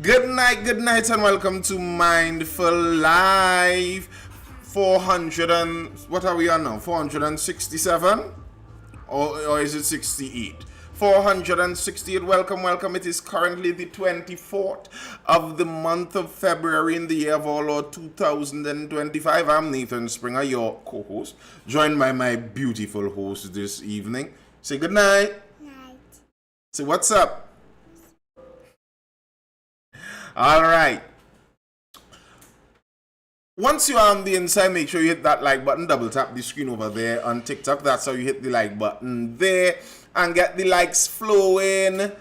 Good night, and welcome to Mindful Live 400 and what are we on now? 467? Or is it 68? 468. Welcome. It is currently the 24th of the month of February in the year of our Lord 2025. I'm Nathan Springer, your co-host, joined by my beautiful host this evening. Say good night. Night. Say what's up. All right. Once you're on the inside, make sure you hit that like button. Double tap the screen over there on TikTok. That's how you hit the like button there. And get the likes flowing.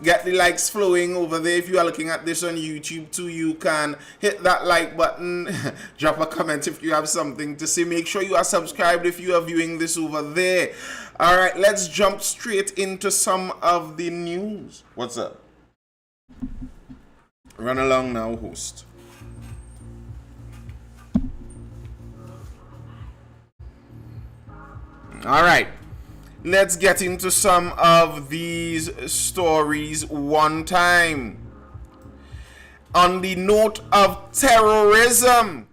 Get the likes flowing over there. If you are looking at this on YouTube too, you can hit that like button. Drop a comment if you have something to say. Make sure you are subscribed if you are viewing this over there. All right, let's jump straight into some of the news. What's up? Run along now, host. All right, let's get into some of these stories one time. On the note of terrorism,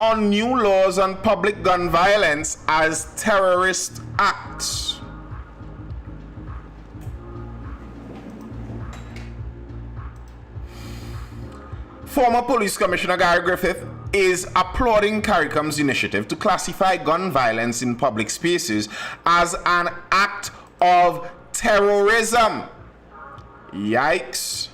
on new laws on public gun violence as terrorist acts. Former Police Commissioner Gary Griffith is applauding CARICOM's initiative to classify gun violence in public spaces as an act of terrorism. Yikes.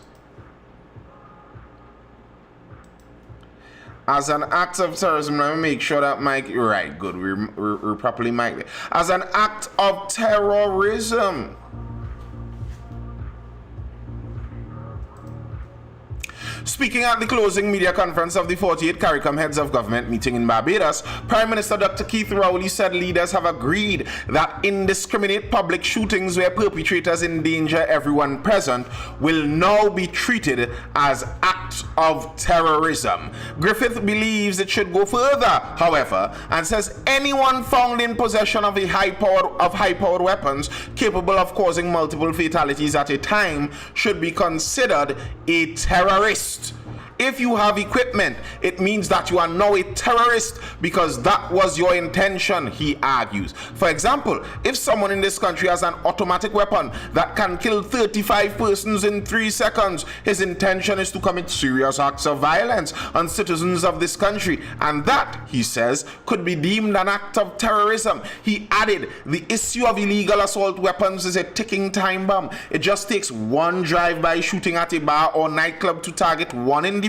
As an act of terrorism, let me make sure that mic, right, good, we're properly mic'd. As an act of terrorism. Speaking at the closing media conference of the 48th CARICOM Heads of Government meeting in Barbados, Prime Minister Dr. Keith Rowley said leaders have agreed that indiscriminate public shootings where perpetrators endanger everyone present will now be treated as acts of terrorism. Griffith believes it should go further, however, and says anyone found in possession of high-powered weapons capable of causing multiple fatalities at a time should be considered a terrorist. If you have equipment, it means that you are now a terrorist because that was your intention, he argues. For example, if someone in this country has an automatic weapon that can kill 35 persons in 3 seconds, his intention is to commit serious acts of violence on citizens of this country, and that, he says, could be deemed an act of terrorism. He added, the issue of illegal assault weapons is a ticking time bomb. It just takes one drive-by shooting at a bar or nightclub to target one individual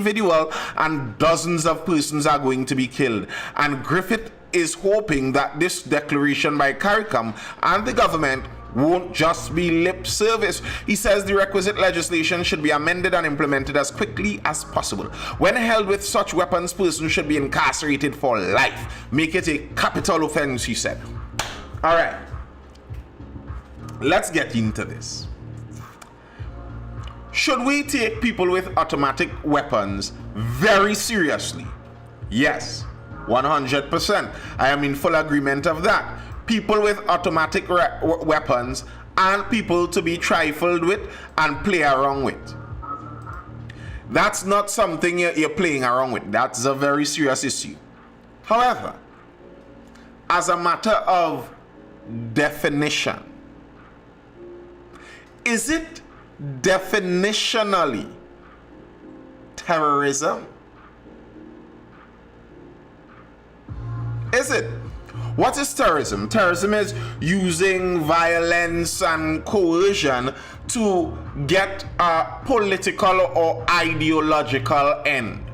and dozens of persons are going to be killed. And Griffith is hoping that this declaration by CARICOM and the government won't just be lip service. He says the requisite legislation should be amended and implemented as quickly as possible. When held with such weapons, persons should be incarcerated for life. Make it a capital offense, he said. All right, let's get into this. Should we take people with automatic weapons very seriously? Yes, 100%. I am in full agreement of that. People with automatic weapons aren't people to be trifled with and play around with. That's not something you're playing around with. That's a very serious issue. However, as a matter of definition, is it definitionally terrorism? Is it? What is terrorism? Terrorism is using violence and coercion to get a political or ideological end.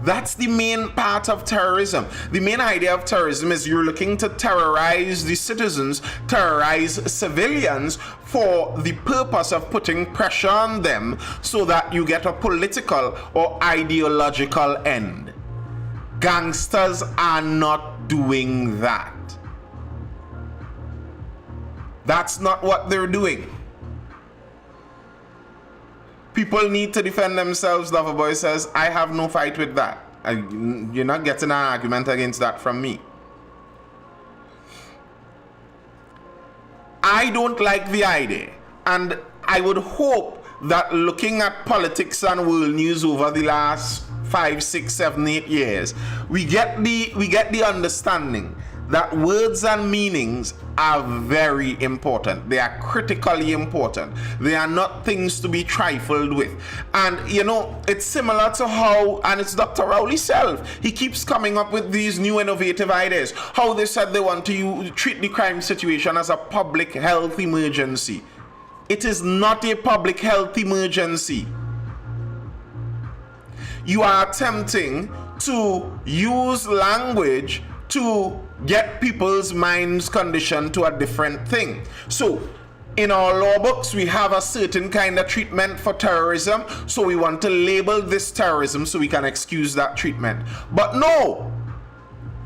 That's the main part of terrorism. The main idea of terrorism is you're looking to terrorize the citizens, terrorize civilians for the purpose of putting pressure on them so that you get a political or ideological end. Gangsters are not doing that. That's not what they're doing. People need to defend themselves, Loverboy says. I have no fight with that. You're not getting an argument against that from me. I don't like the idea, and I would hope that looking at politics and world news over the last 5, 6, 7, 8 years, we get the understanding that words and meanings are very important. They are critically important. They are not things to be trifled with. And you know, it's similar to how, and it's Dr. Rowley self, he keeps coming up with these new innovative ideas. How they said they want to treat the crime situation as a public health emergency. It is not a public health emergency. You are attempting to use language to get people's minds conditioned to a different thing. So in our law books, we have a certain kind of treatment for terrorism, so we want to label this terrorism so we can excuse that treatment. But no,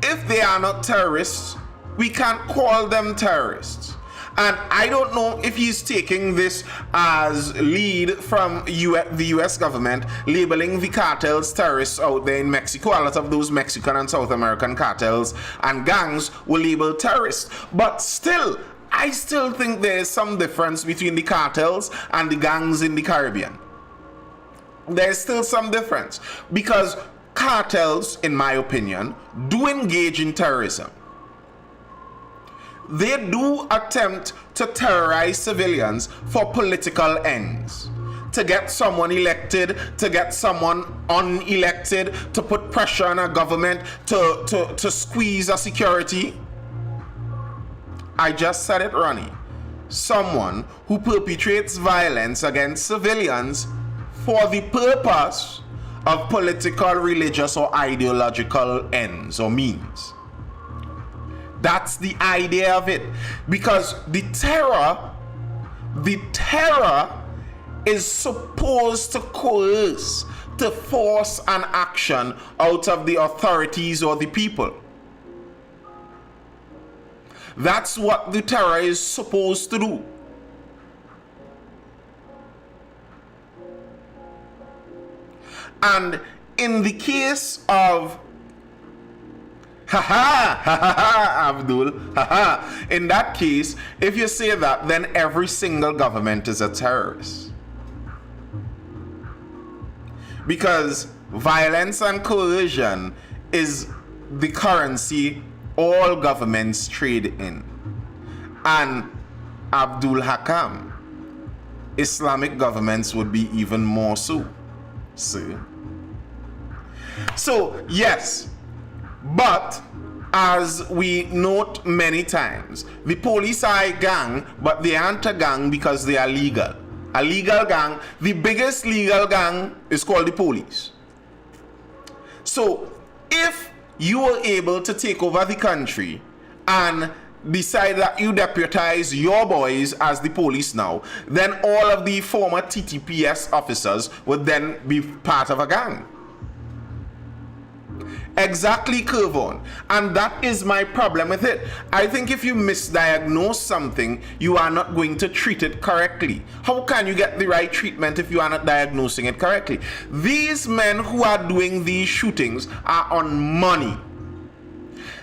if they are not terrorists, we can't call them terrorists. And I don't know if he's taking this as lead from the US government, labeling the cartels terrorists out there in Mexico. A lot of those Mexican and South American cartels and gangs were labeled terrorists. But still, I still think there's some difference between the cartels and the gangs in the Caribbean. There's still some difference. Because cartels, in my opinion, do engage in terrorism. They do attempt to terrorize civilians for political ends. To get someone elected, to get someone unelected, to put pressure on a government, to squeeze a security. I just said it, Ronnie. Someone who perpetrates violence against civilians for the purpose of political, religious, or ideological ends or means. That's the idea of it. Because the terror is supposed to coerce, to force an action out of the authorities or the people. That's what the terror is supposed to do. And in the case of Abdul, in that case, if you say that, then every single government is a terrorist. Because violence and coercion is the currency all governments trade in. And Abdul Hakam, Islamic governments would be even more so. See? So, yes, but as we note many times, the police are a gang, but they aren't a gang because they are legal. A legal gang, the biggest legal gang is called the police. So if you were able to take over the country and decide that you deputize your boys as the police now, then all of the former TTPS officers would then be part of a gang. Exactly, Curvon. And that is my problem with it. I think if you misdiagnose something, you are not going to treat it correctly. How can you get the right treatment if you are not diagnosing it correctly? These men who are doing these shootings are on money.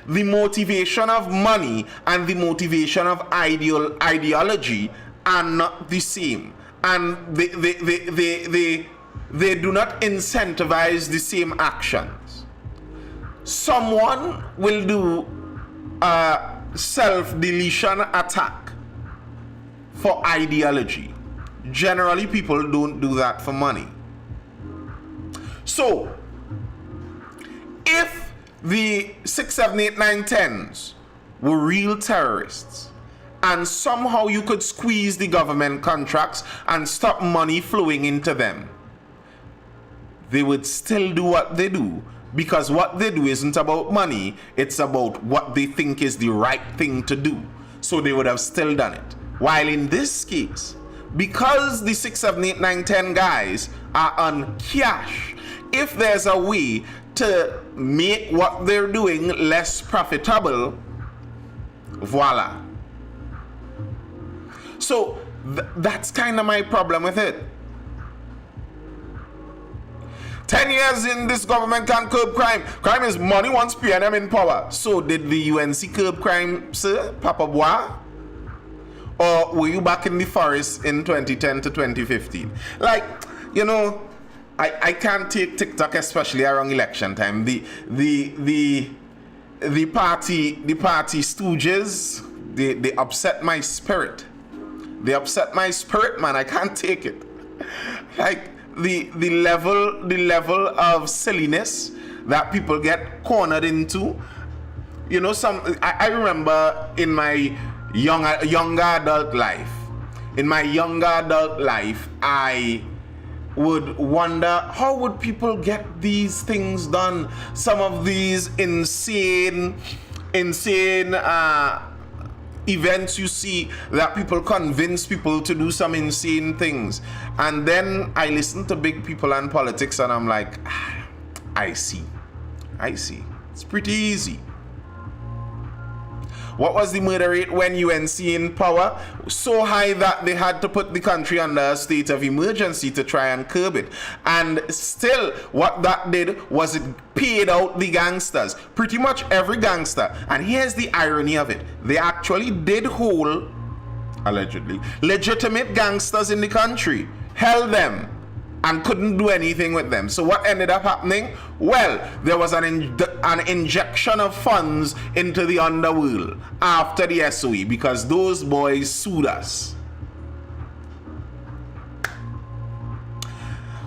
The motivation of money and the motivation of ideology are not the same. And they do not incentivize the same actions. Someone will do a self-deletion attack for ideology. Generally, people don't do that for money. So, if the 6, 7, 8, 9, 10s were real terrorists, and somehow you could squeeze the government contracts and stop money flowing into them, they would still do what they do. Because what they do isn't about money, it's about what they think is the right thing to do. So they would have still done it. While in this case, because the 6, 7, 8, 9, 10 guys are on cash, if there's a way to make what they're doing less profitable, voila. So that's kind of my problem with it. 10 years in, this government can't curb crime. Crime is money once PNM in power. So did the UNC curb crime, sir, Papa Bois? Or were you back in the forest in 2010 to 2015? Like, you know, I can't take TikTok, especially around election time. The party stooges, they upset my spirit. They upset my spirit, man. I can't take it. Like the level of silliness that people get cornered into. You know, I remember in my younger adult life, I would wonder, how would people get these things done? Some of these insane events you see that people convince people to do some insane things. And then I listen to big people and politics and I'm like, I see. It's pretty easy. What was the murder rate when UNC in power? So high that they had to put the country under a state of emergency to try and curb it. And still, what that did was it paid out the gangsters. Pretty much every gangster. And here's the irony of it. They actually did hold, allegedly, legitimate gangsters in the country. Held them. And couldn't do anything with them. So what ended up happening? Well, there was an injection of funds into the underworld after the SOE because those boys sued us.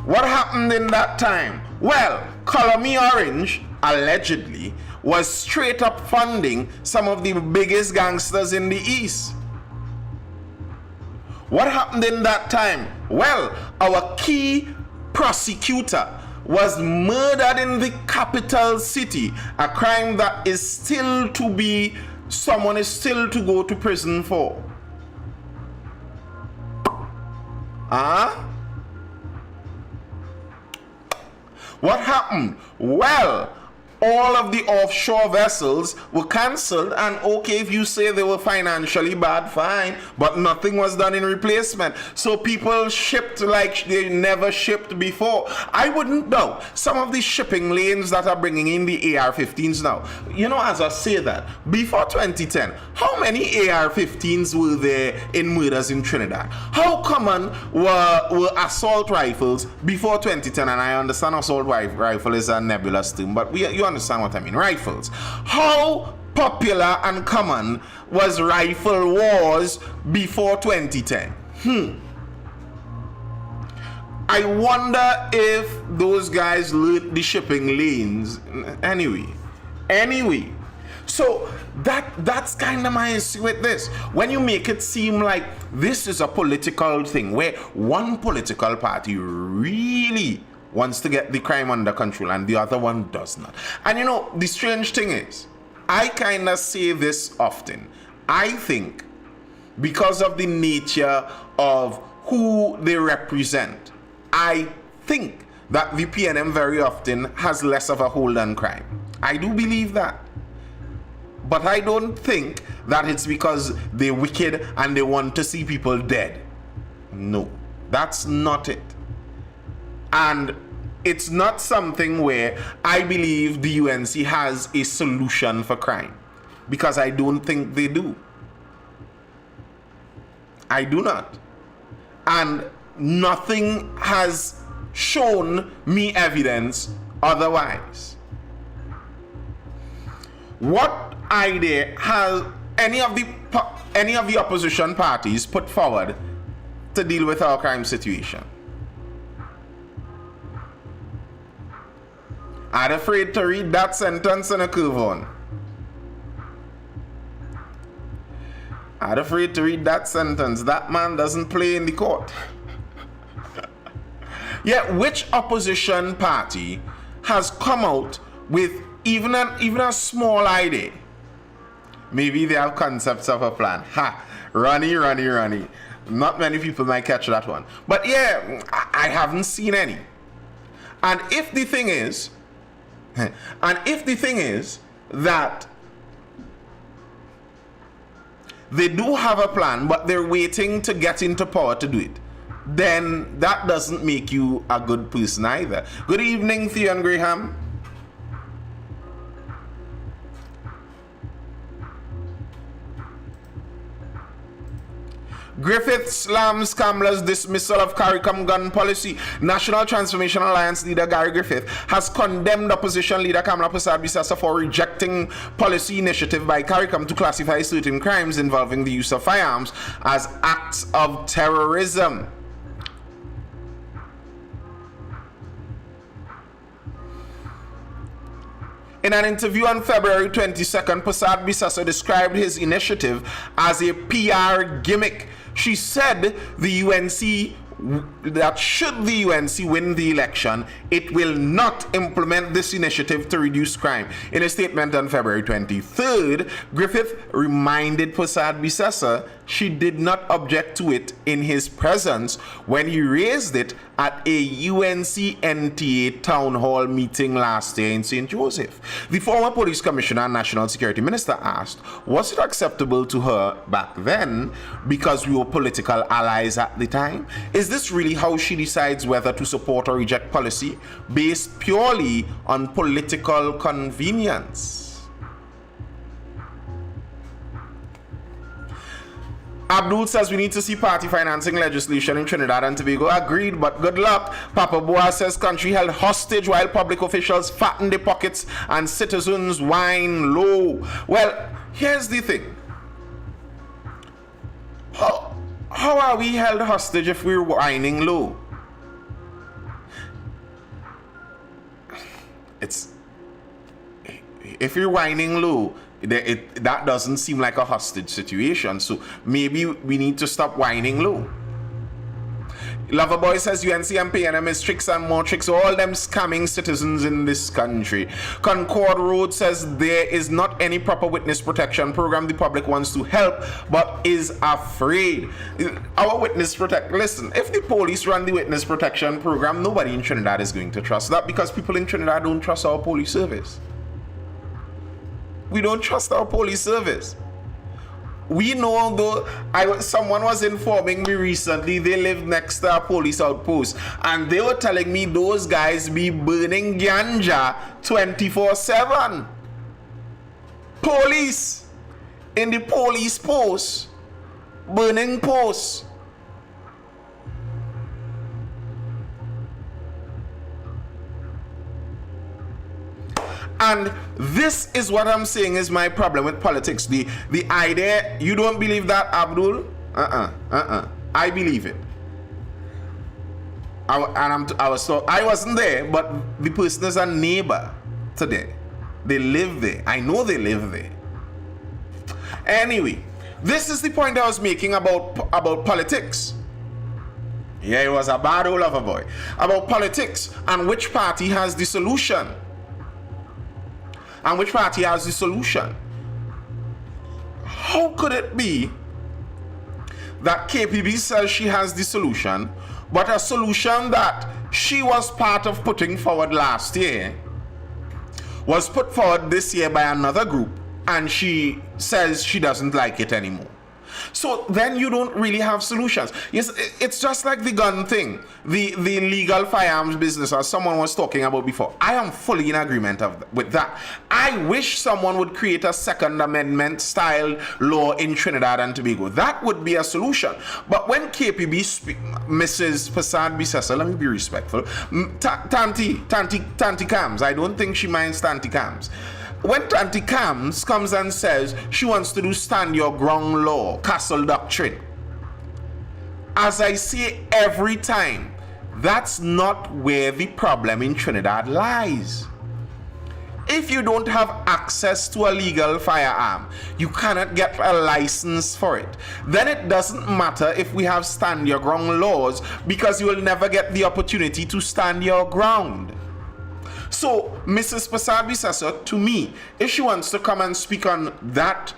What happened in that time? Well, Color Me Orange, allegedly, was straight up funding some of the biggest gangsters in the East. What happened in that time? Well, our key prosecutor was murdered in the capital city, a crime that is still to be, someone is still to go to prison for. What happened? Well, all of the offshore vessels were cancelled, and okay, if you say they were financially bad, fine, but nothing was done in replacement. So people shipped like they never shipped before. I wouldn't know. Some of the shipping lanes that are bringing in the AR-15s now, you know, as I say that, before 2010, how many AR-15s were there in murders in Trinidad? How common were assault rifles before 2010? And I understand assault rifle is a nebulous term, but you understand what I mean. Rifles. How popular and common was rifle wars before 2010? I wonder if those guys learned the shipping lanes. Anyway. So that's kind of my issue with this. When you make it seem like this is a political thing where one political party really wants to get the crime under control and the other one does not. And you know, the strange thing is, I kind of say this often. I think because of the nature of who they represent, I think that the PNM very often has less of a hold on crime. I do believe that. But I don't think that it's because they're wicked and they want to see people dead. No, that's not it. And it's not something where I believe the UNC has a solution for crime, because I don't think they do. I do not. And nothing has shown me evidence otherwise. What idea has any of the opposition parties put forward to deal with our crime situation? I'm afraid to read that sentence in a curve on. I'm afraid to read that sentence. That man doesn't play in the court. Yet, which opposition party has come out with even a small idea? Maybe they have concepts of a plan. Runny. Not many people might catch that one. But yeah, I haven't seen any. And if the thing is that they do have a plan, but they're waiting to get into power to do it, then that doesn't make you a good person either. Good evening, Theon Graham. Griffith slams Kamla's dismissal of CARICOM gun policy. National Transformation Alliance leader Gary Griffith has condemned opposition leader Kamla Persad-Bissessar for rejecting policy initiative by CARICOM to classify certain crimes involving the use of firearms as acts of terrorism. In an interview on February 22nd, Persad-Bissessar described his initiative as a PR gimmick. She said that should the UNC win the election, it will not implement this initiative to reduce crime. In a statement on February 23rd, Griffith reminded Persad-Bissessar she did not object to it in his presence when he raised it at a UNC NTA town hall meeting last year in St. Joseph. The former police commissioner and national security minister asked, was it acceptable to her back then because we were political allies at the time? Is this really how she decides whether to support or reject policy based purely on political convenience? Abdul says we need to see party financing legislation in Trinidad and Tobago. Agreed, but good luck. Papa Boaz says country held hostage while public officials fatten their pockets and citizens whine low. Well, here's the thing. How are we held hostage if we're whining low? If you're whining low, that doesn't seem like a hostage situation. So maybe we need to stop whining low. Loverboy says UNC and PNM is tricks and more tricks. All them scamming citizens in this country. Concord Road says there is not any proper witness protection program. The public wants to help but is afraid. Our witness listen, if the police run the witness protection program, nobody in Trinidad is going to trust that because people in Trinidad don't trust our police service. We don't trust our police service. We know, though, someone was informing me recently, they live next to a police outpost, and they were telling me those guys be burning ganja 24/7. Police in the police post, burning posts. And this is what I'm saying is my problem with politics. The idea, you don't believe that, Abdul? I believe it. I wasn't there, but the person is a neighbor today. They live there. I know they live there. Anyway, this is the point I was making about politics. Yeah, it was a bad old lover boy. About politics and which party has the solution. And which party has the solution? How could it be that KPB says she has the solution, but a solution that she was part of putting forward last year was put forward this year by another group, and she says she doesn't like it anymore? So then you don't really have solutions. Yes, it's just like the gun thing, the legal firearms business, as someone was talking about before. I am fully in agreement with that. I wish someone would create a Second Amendment style law in Trinidad and Tobago. That would be a solution. But when KPB Mrs. Persad-Bissessar, let me be respectful, Tanti Cams, I don't think she minds Tanti Cams. When Tanti Cams comes and says she wants to do stand your ground law, castle doctrine, as I say every time, that's not where the problem in Trinidad lies. If you don't have access to a legal firearm, you cannot get a license for it. Then it doesn't matter if we have stand your ground laws, because you will never get the opportunity to stand your ground. So, Mrs. Persad-Bissessar, to me, if she wants to come and speak on that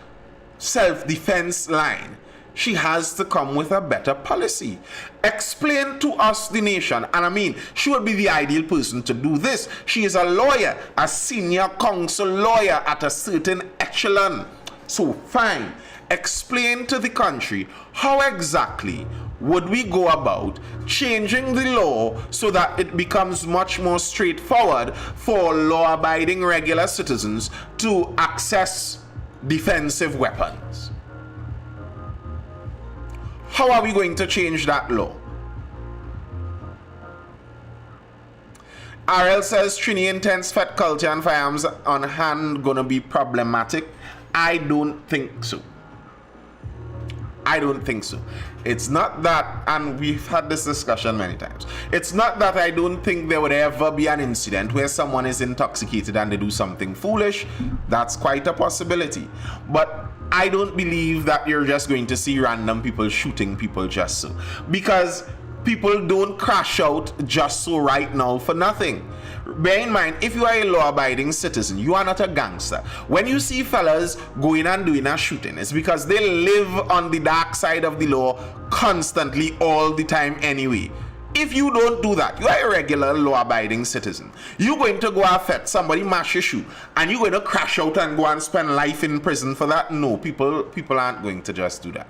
self-defense line, she has to come with a better policy. Explain to us, the nation, and I mean, she would be the ideal person to do this. She is a lawyer, a senior counsel lawyer at a certain echelon. So, fine. Explain to the country how exactly would we go about changing the law so that it becomes much more straightforward for law-abiding regular citizens to access defensive weapons. How are we going to change that law? RL says Trini intense fet culture and firearms on hand gonna be problematic. I don't think so. I don't think so. It's not that, and we've had this discussion many times. It's not that I don't think there would ever be an incident where someone is intoxicated and they do something foolish. That's quite a possibility. But I don't believe that you're just going to see random people shooting people just so. Because people don't crash out just so right now for nothing. Bear in mind, if you are a law-abiding citizen, you are not a gangster. When you see fellas going and doing a shooting, it's because they live on the dark side of the law constantly all the time anyway. If you don't do that, you are a regular law-abiding citizen. You're going to go affect somebody mash your shoe, and you're going to crash out and go and spend life in prison for that? No, people aren't going to just do that.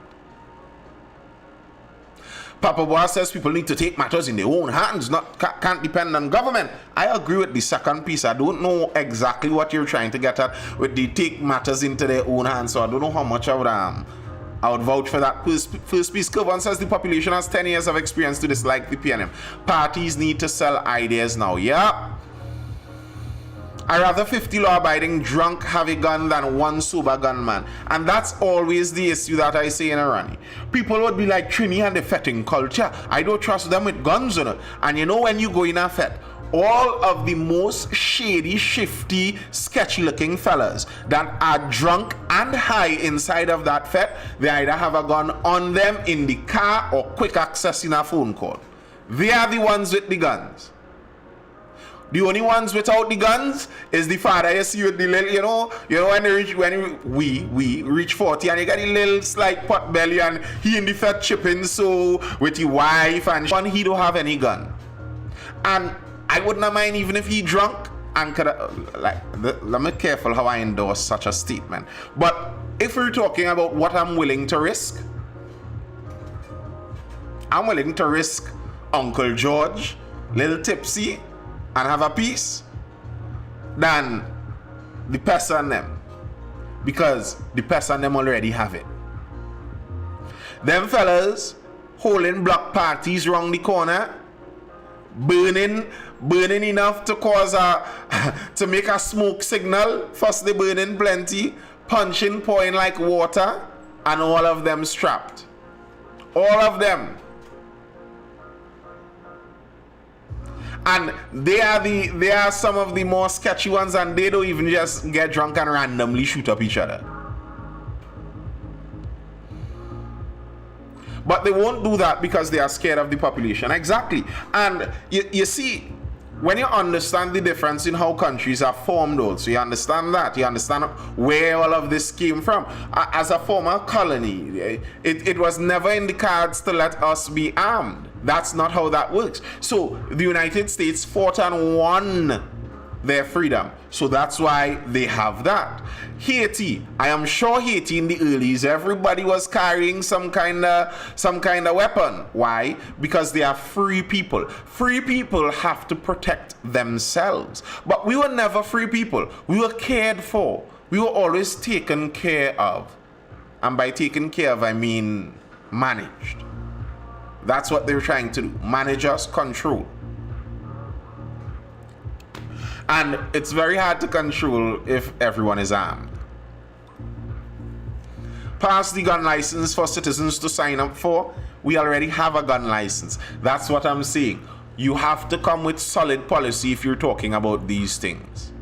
Papa Boy says people need to take matters in their own hands, can't depend on government. I agree with the second piece. I don't know exactly what you're trying to get at with the take matters into their own hands, so I don't know how much I would vouch for that. First piece, Kirvan says the population has 10 years of experience to dislike the PNM. Parties need to sell ideas now. Yeah. I'd rather 50 law-abiding drunk have a gun than one sober gunman. And that's always the issue that I say in Irani. People would be like, Trini and the fetting culture. I don't trust them with guns on it. And you know when you go in a fet, all of the most shady, shifty, sketchy-looking fellas that are drunk and high inside of that fet, they either have a gun on them in the car or quick access in a phone call. They are the ones with the guns. The only ones without the guns is the father you see with the little, you know when we reach 40 and you got the little slight pot belly and he in the fat chipping so with the wife and he don't have any gun. And I wouldn't mind even if he drunk and could let me careful how I endorse such a statement. But if we're talking about what I'm willing to risk, I'm willing to risk Uncle George, little tipsy, and have a piece than the person them, because the person them already have it. Them fellas holding block parties round the corner, burning enough to cause to make a smoke signal. First they burning plenty, punching, pouring like water, and all of them strapped. All of them. And they are some of the more sketchy ones, and they don't even just get drunk and randomly shoot up each other. But they won't do that because they are scared of the population. Exactly. And you see, when you understand the difference in how countries are formed also, you understand that. You understand where all of this came from. As a former colony, it was never in the cards to let us be armed. That's not how that works. So the United States fought and won their freedom. So that's why they have that. Haiti, I am sure Haiti in the earlys, everybody was carrying some kind of weapon. Why? Because they are free people. Free people have to protect themselves. But we were never free people. We were cared for. We were always taken care of. And by taken care of, I mean managed. That's what they're trying to do. Manage us, control. And it's very hard to control if everyone is armed. Pass the gun license for citizens to sign up for. We already have a gun license. That's what I'm saying. You have to come with solid policy if you're talking about these things.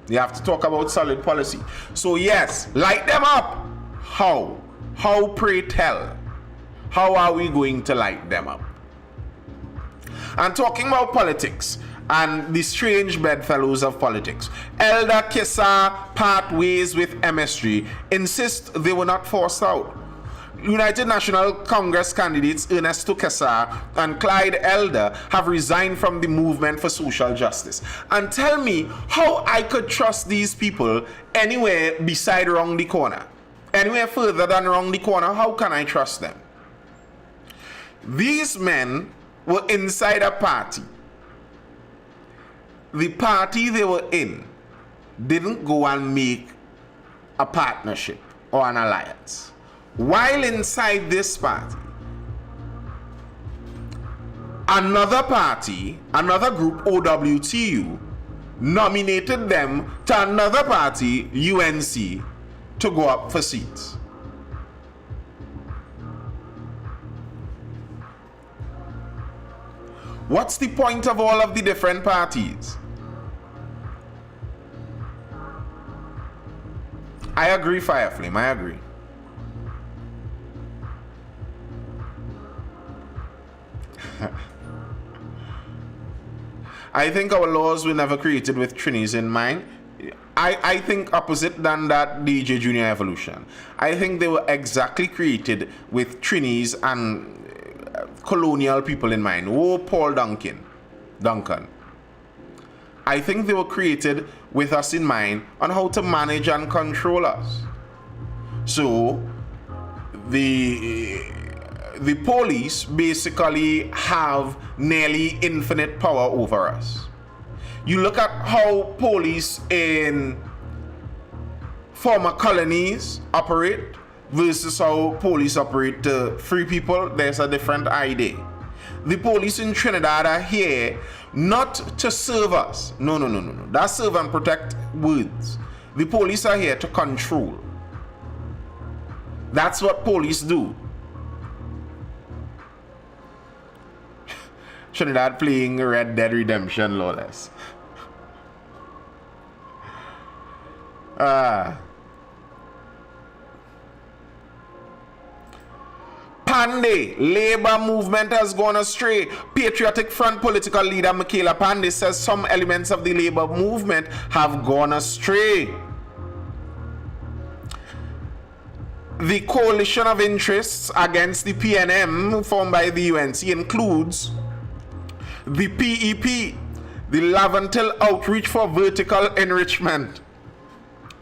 You have to talk about solid policy. So yes, light them up. How? How, pray tell? How are we going to light them up? And talking about politics and the strange bedfellows of politics, Elder Kissa part ways with MSG, insist they were not forced out. United National Congress candidates Ernesto Kessa and Clyde Elder have resigned from the movement for social justice. And tell me how I could trust these people anywhere beside round the corner. Anywhere further than round the corner, how can I trust them? These men were inside a party. The party they were in didn't go and make a partnership or an alliance. While inside this party, another party, another group, OWTU, nominated them to another party, UNC, to go up for seats. What's the point of all of the different parties? I agree, Fireflame, I agree. I think our laws were never created with Trinis in mind. I think opposite than that DJ Junior Evolution. I think they were exactly created with Trinis and colonial people in mind. Oh, Paul Duncan. I think they were created with us in mind on how to manage and control us. So the police basically have nearly infinite power over us. You look at how police in former colonies operate versus how police operate to free people, there's a different idea. The police in Trinidad are here not to serve us. No. That's serve and protect words. The police are here to control. That's what police do. Trinidad playing Red Dead Redemption lawless. Pandey, Labour movement has gone astray. Patriotic Front political leader Michaela Pandey says some elements of the Labour movement have gone astray. The coalition of interests against the PNM formed by the UNC includes the PEP, the Laventil Outreach for Vertical Enrichment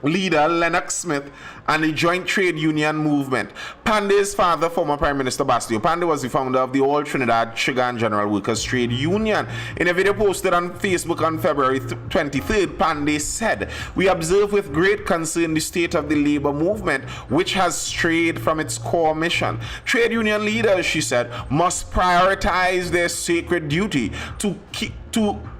leader Lennox Smith, and the Joint Trade Union Movement. Pandey's father, former Prime Minister Bastio Pandey, was the founder of the All Trinidad Sugar and General Workers Trade Union. In a video posted on Facebook on February 23rd, Pandey said, "We observe with great concern the state of the labor movement, which has strayed from its core mission. Trade union leaders," she said, "must prioritize their sacred duty to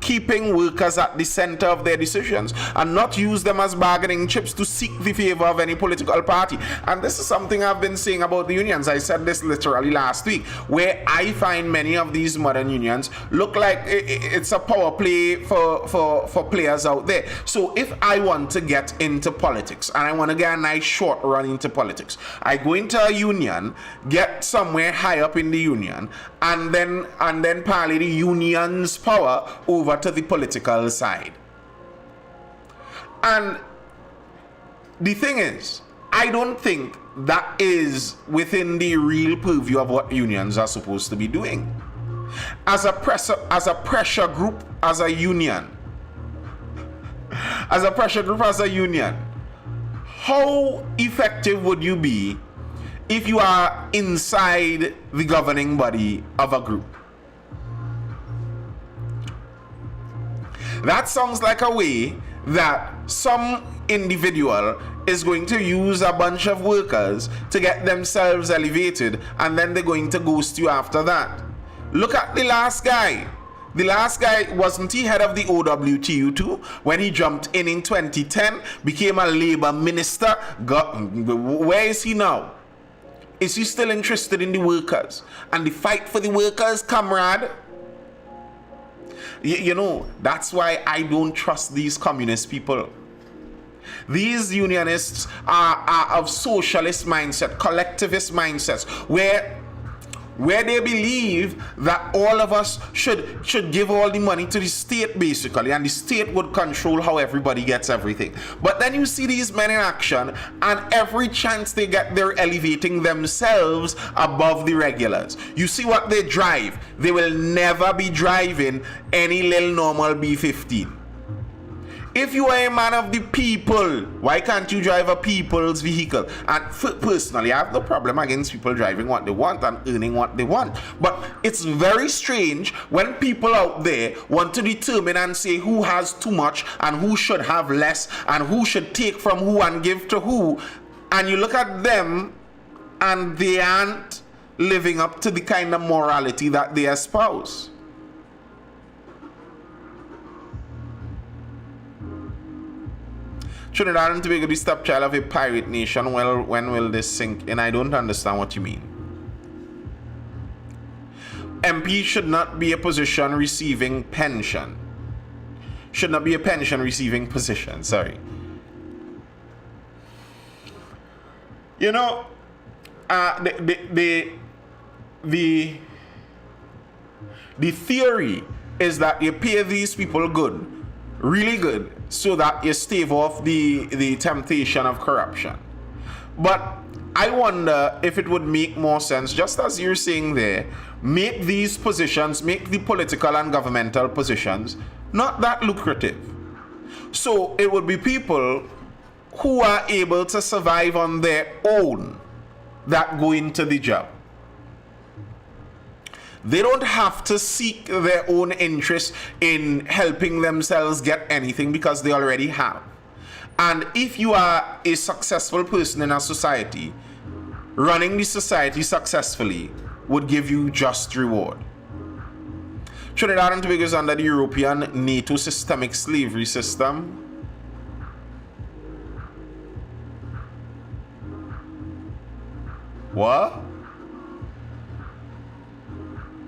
keeping workers at the center of their decisions and not use them as bargaining chips to seek the favor of any political party." And this is something I've been saying about the unions. I said this literally last week, where I find many of these modern unions look like it's a power play for players out there. So if I want to get into politics and I want to get a nice short run into politics, I go into a union, get somewhere high up in the union, and then parlay the union's power over to the political side. And the thing is, I don't think that is within the real purview of what unions are supposed to be doing. As a pressure group, as a union, how effective would you be if you are inside the governing body of a group? That sounds like a way that some individual is going to use a bunch of workers to get themselves elevated, and then they're going to ghost you after that. Look at the last guy. The last guy, wasn't he head of the OWTU too? When he jumped in 2010, became a labor minister. Where is he now? Is he still interested in the workers and the fight for the workers, comrade? You know, that's why I don't trust these communist people. These unionists are of socialist mindset, collectivist mindsets, where they believe that all of us should give all the money to the state, basically, and the state would control how everybody gets everything. But then you see these men in action, and every chance they get, they're elevating themselves above the regulars. You see what they drive. They will never be driving any little normal B15. If you are a man of the people, why can't you drive a people's vehicle? And personally, I have no problem against people driving what they want and earning what they want. But it's very strange when people out there want to determine and say who has too much and who should have less and who should take from who and give to who. And you look at them and they aren't living up to the kind of morality that they espouse. Trinidad and Tobago, the stepchild of a pirate nation. Well, when will this sink in? I don't understand what you mean. MP should not be a position receiving pension. Should not be a pension receiving position, sorry. You know, the theory is that you pay these people good, really good, so that you stave off the temptation of corruption. But I wonder if it would make more sense, just as you're saying there, make these positions, make the political and governmental positions not that lucrative. So it would be people who are able to survive on their own that go into the job. They don't have to seek their own interest in helping themselves get anything because they already have. And if you are a successful person in a society, running the society successfully would give you just reward. Trinidad and Tobago is under the European NATO systemic slavery system. What?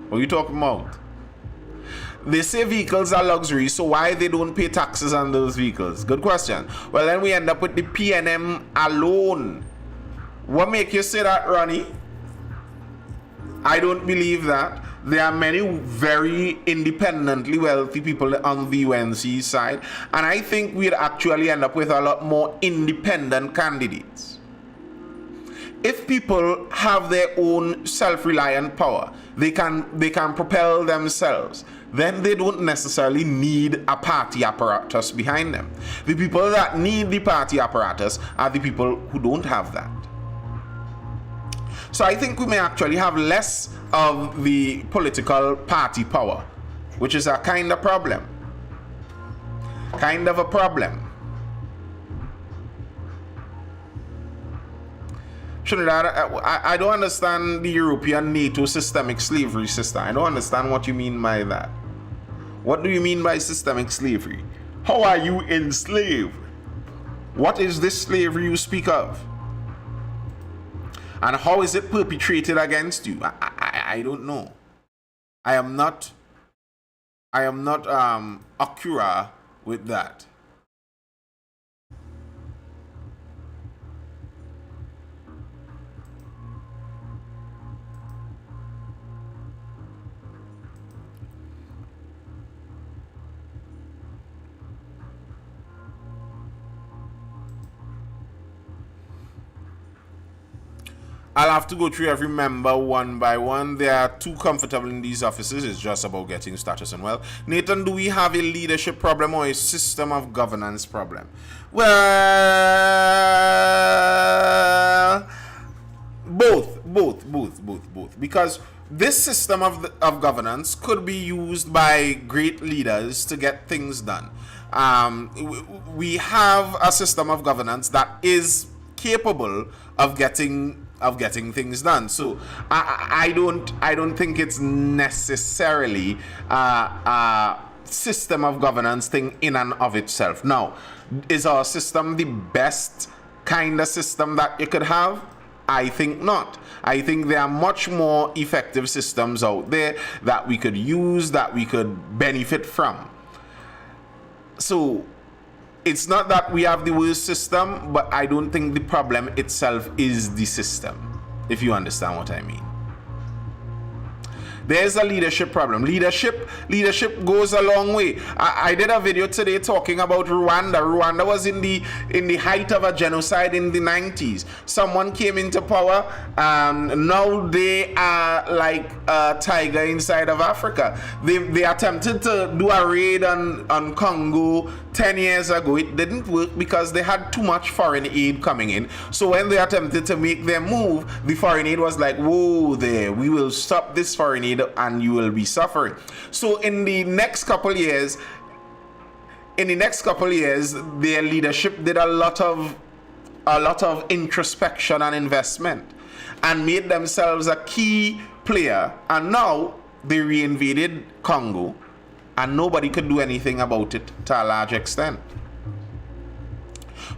What are you talking about? They say vehicles are luxury, so why they don't pay taxes on those vehicles? Good question. Well, then we end up with the PNM alone. What make you say that, Ronnie? I don't believe that. There are many very independently wealthy people on the UNC side, and I think we'd actually end up with a lot more independent candidates. If people have their own self-reliant power, they can propel themselves, then they don't necessarily need a party apparatus behind them. The people that need the party apparatus are the people who don't have that. So I think we may actually have less of the political party power, which is a kind of problem. Kind of a problem. Trinidad, I don't understand the European NATO systemic slavery system. I don't understand what you mean by that. What do you mean by systemic slavery? How are you enslaved? What is this slavery you speak of? And how is it perpetrated against you? I don't know. I am not accurate with that. I'll have to go through every member one by one. They are too comfortable in these offices. It's just about getting status and wealth. Nathan, do we have a leadership problem or a system of governance problem? Well, both. Because this system of governance could be used by great leaders to get things done. We have a system of governance that is capable of getting things done. So I don't think it's necessarily a system of governance thing in and of itself. Now, is our system the best kind of system that you could have? I think not. I think there are much more effective systems out there that we could use, that we could benefit from. So it's not that we have the worst system, but I don't think the problem itself is the system, if you understand what I mean. There's a leadership problem. Leadership goes a long way. I did a video today talking about Rwanda. Rwanda was in the height of a genocide in the 90s. Someone came into power, and now they are like a tiger inside of Africa. They attempted to do a raid on Congo 10 years ago. It didn't work because they had too much foreign aid coming in. So when they attempted to make their move, the foreign aid was like, whoa there, we will stop this foreign aid and you will be suffering. So in the next couple years, their leadership did a lot of introspection and investment. and made themselves a key player, and now they reinvaded Congo and nobody could do anything about it to a large extent.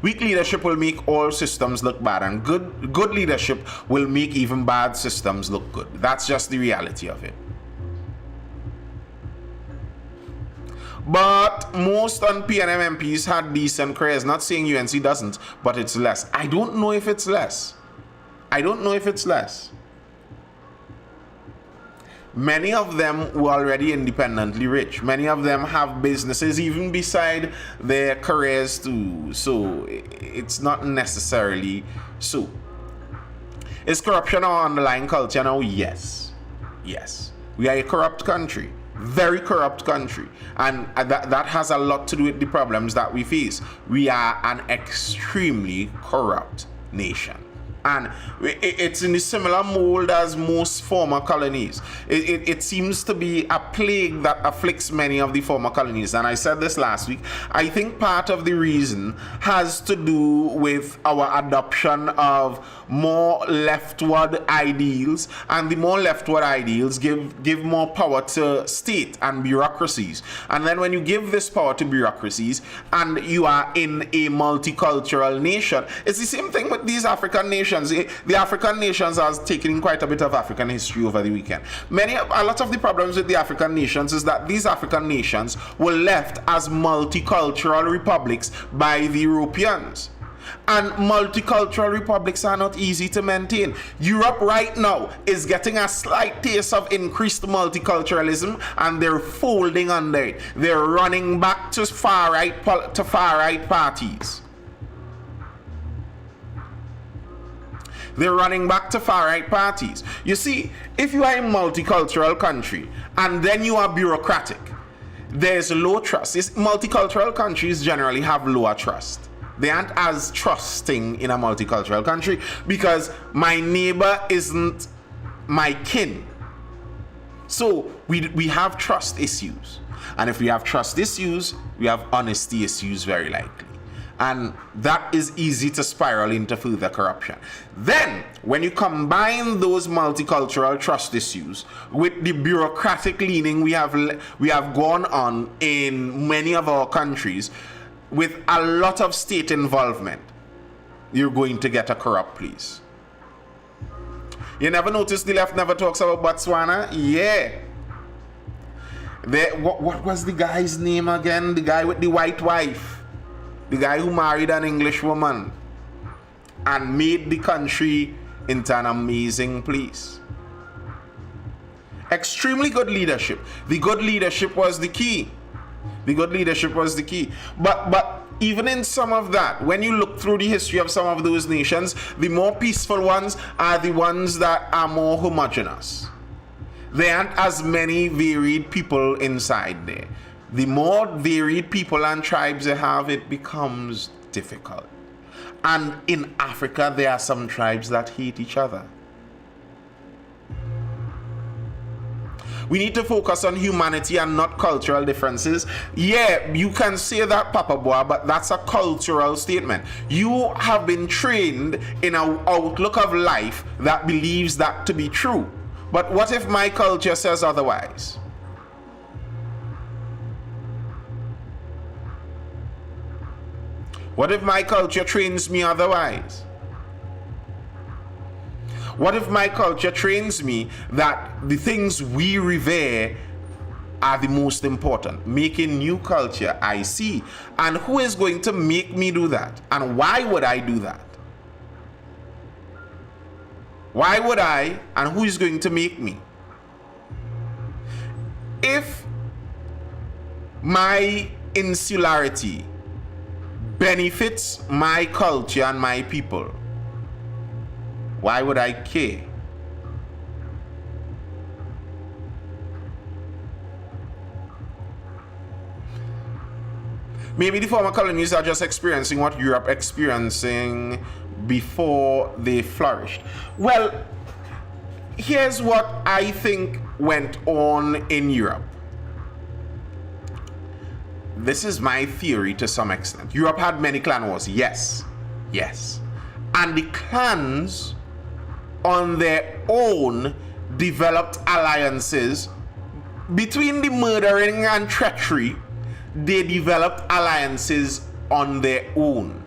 Weak leadership will make all systems look bad, and good leadership will make even bad systems look good. That's just the reality of it. But most PNM MPs had decent careers. Not saying UNC doesn't, but it's less. I don't know if it's less. Many of them were already independently rich. Many of them have businesses even beside their careers too. So it's not necessarily so. Is corruption our underlying culture now? Yes. We are a corrupt country. Very corrupt country, and that has a lot to do with the problems that we face. We are an extremely corrupt nation, and it's in a similar mold as most former colonies. It seems to be a plague that afflicts many of the former colonies, and I said this last week. I think part of the reason has to do with our adoption of more leftward ideals, and the more leftward ideals give more power to state and bureaucracies. And then when you give this power to bureaucracies and you are in a multicultural nation, it's the same thing with these African nations. The African nations are taking in quite a bit of African history over the weekend. A lot of the problems with the African nations is that these African nations were left as multicultural republics by the Europeans. And multicultural republics are not easy to maintain. Europe right now is getting a slight taste of increased multiculturalism, and they're folding under it. They're running back to far right parties. You see, if you are a multicultural country and then you are bureaucratic, there's low trust. Multicultural countries generally have lower trust. They aren't as trusting in a multicultural country because my neighbor isn't my kin. So we have trust issues. And if we have trust issues, we have honesty issues very likely. And that is easy to spiral into further corruption. Then, when you combine those multicultural trust issues with the bureaucratic leaning we have gone on in many of our countries, with a lot of state involvement, you're going to get a corrupt place. You never notice the left never talks about Botswana? Yeah. What was the guy's name again? The guy with the white wife. The guy who married an English woman and made the country into an amazing place. Extremely good leadership. The good leadership was the key. But even in some of that, when you look through the history of some of those nations, the more peaceful ones are the ones that are more homogeneous. There aren't as many varied people inside there. The more varied people and tribes they have, it becomes difficult. And in Africa, there are some tribes that hate each other. We need to focus on humanity and not cultural differences. Yeah, you can say that, Papa Boy, but that's a cultural statement. You have been trained in an outlook of life that believes that to be true. But what if my culture says otherwise? What if my culture trains me otherwise? What if my culture trains me that the things we revere are the most important? Making new culture, I see. And who is going to make me do that? And why would I do that? Why would I? And who is going to make me? If my insularity benefits my culture and my people, why would I care? Maybe the former colonies are just experiencing what Europe experiencing before they flourished. Well, here's what I think went on in Europe. This is my theory to some extent. Europe had many clan wars, yes. And the clans on their own developed alliances between the murdering and treachery. They developed alliances on their own.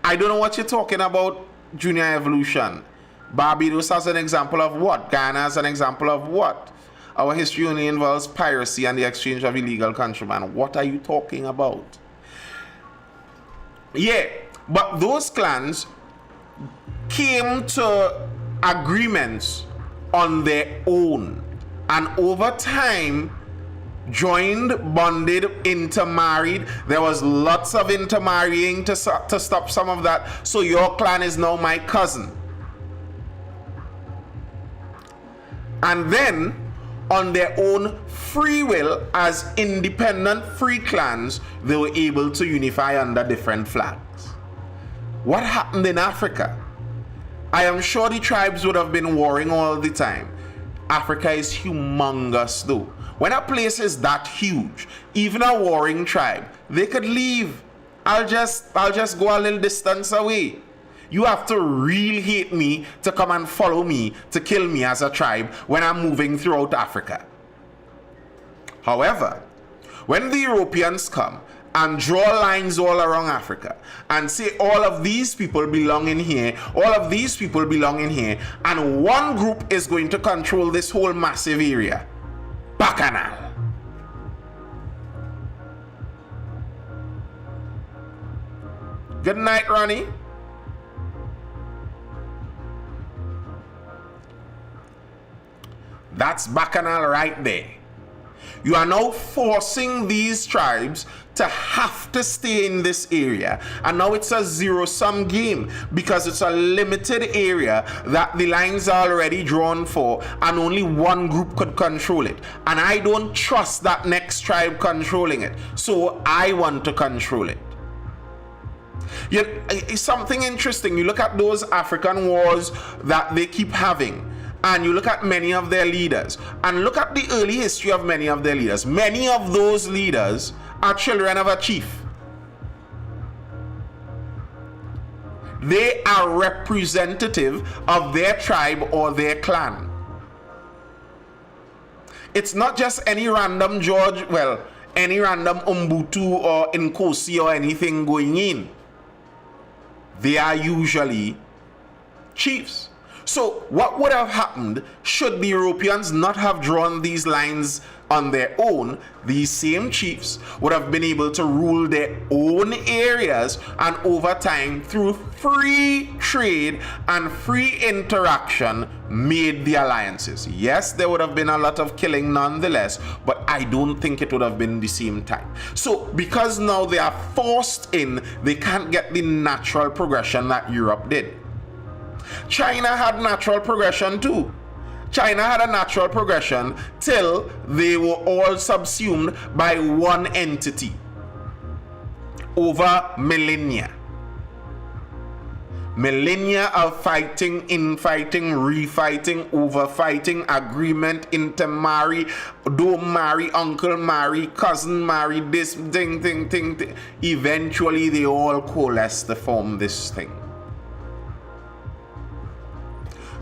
I don't know what you're talking about, Junior Evolution. Barbados as an example of what? Ghana as an example of what? Our history only involves piracy and the exchange of illegal contraband. What are you talking about? Yeah, but those clans came to agreements on their own, and over time joined, bonded, intermarried. There was lots of intermarrying to stop some of that. So your clan is now my cousin. And then on their own free will, as independent free clans, they were able to unify under different flags. What happened in Africa? I am sure the tribes would have been warring all the time. Africa is humongous though. When a place is that huge, even a warring tribe, they could leave. I'll just go a little distance away. You have to really hate me to come and follow me to kill me as a tribe when I'm moving throughout Africa. However, when the Europeans come and draw lines all around Africa and say all of these people belong in here, all of these people belong in here, and one group is going to control this whole massive area, Bacchanal. Good night, Ronnie. That's Bacchanal right there. You are now forcing these tribes to have to stay in this area. And now it's a zero-sum game because it's a limited area that the lines are already drawn for and only one group could control it. And I don't trust that next tribe controlling it. So I want to control it. It's something interesting. You look at those African wars that they keep having, and you look at many of their leaders, and look at the early history of many of their leaders. Many of those leaders are children of a chief. They are representative of their tribe or their clan. It's not just any random George, any random Umbutu or Nkosi or anything going in. They are usually chiefs. So what would have happened should the Europeans not have drawn these lines on their own? These same chiefs would have been able to rule their own areas, and over time, through free trade and free interaction, made the alliances. Yes, there would have been a lot of killing nonetheless, but I don't think it would have been the same time. So because now they are forced in, they can't get the natural progression that Europe did. China had natural progression too. China had a natural progression till they were all subsumed by one entity over millennia. Millennia of fighting, infighting, refighting, overfighting, agreement, intermarry, don't marry, uncle marry, cousin marry, this thing. Eventually they all coalesce to form this thing.